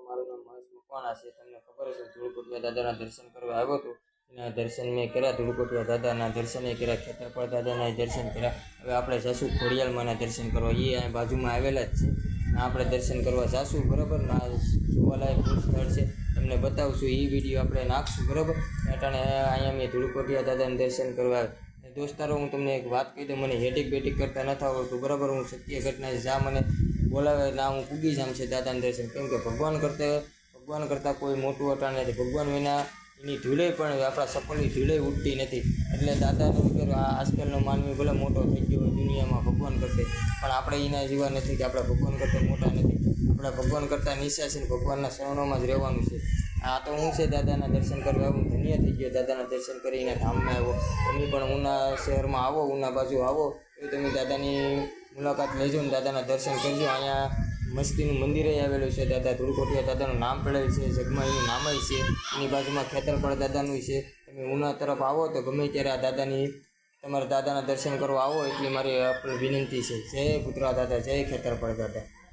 મારું નામ મહેશ મકવાણા છે। તમને ખબર હશે ધૂળકોટિયા દાદાના દર્શન કરવા આવ્યો હતો। એના દર્શન મેં કર્યા, ધૂળકોટિયા દાદાના દર્શને કર્યા, ખેતરપાળ દાદાના દર્શન કર્યા। હવે આપણે જઈશું ખોડિયાલમાંના દર્શન કરવા, એ અહીં બાજુમાં આવેલા જ છે ને। આપણે દર્શન કરવા જઈશું, બરાબર ના? જોવાલાયક સ્થળ છે, તમને બતાવશું, એ વિડીયો આપણે નાખશું, બરાબર? અટાણે અહીંયા મેં ધૂળકોટિયા દાદાના દર્શન કરવા। દોસ્તારો, હું તમને એક વાત કહી દઉં, મને હેડિક બેટિક કરતા નથી આવડતું, બરાબર? હું સત્ય ઘટના જા મને બોલાવે ના હું પૂગી જામ છે દાદાના દર્શન, કેમ કે ભગવાન કરતાં કોઈ મોટું અટાણે નથી। ભગવાન વિના એની ધૂળે પણ આપણા સફળની ધૂળે ઉડતી નથી। એટલે દાદાને વગર આજકાલનો માનવી ભલે મોટો થઈ ગયો હોય દુનિયામાં ભગવાન કરતે, પણ આપણે એના જેવા નથી કે આપણે ભગવાન કરતાં મોટા નથી। આપણે ભગવાન કરતાં નીચા છે ને ભગવાનના શરણોમાં જ રહેવાનું છે। આ તો હું છે દાદાના દર્શન કરવા હું ધન્ય થઈ ગયો, દાદાના દર્શન કરીને ધામમાં આવ્યો। તમે પણ ઉના શહેરમાં આવો, ઉના બાજુ આવો તો તમે દાદાની મુલાકાત લેજો ને દાદાના દર્શન કરજો। અહીંયા મસ્તીનું મંદિરે આવેલું છે, દાદા ધૂળકોટિયા દાદાનું નામ પડેલ છે, જગમાં એનું નામ છે। એની બાજુમાં ખેતરપાળ દાદાનું છે। તમે ઉના તરફ આવો તો ગમે ત્યારે આ તમારા દાદાના દર્શન કરવા આવો, એટલી મારી વિનંતી છે। જય ભૂતરા દાદા, જય ખેતરપાળ દાદા।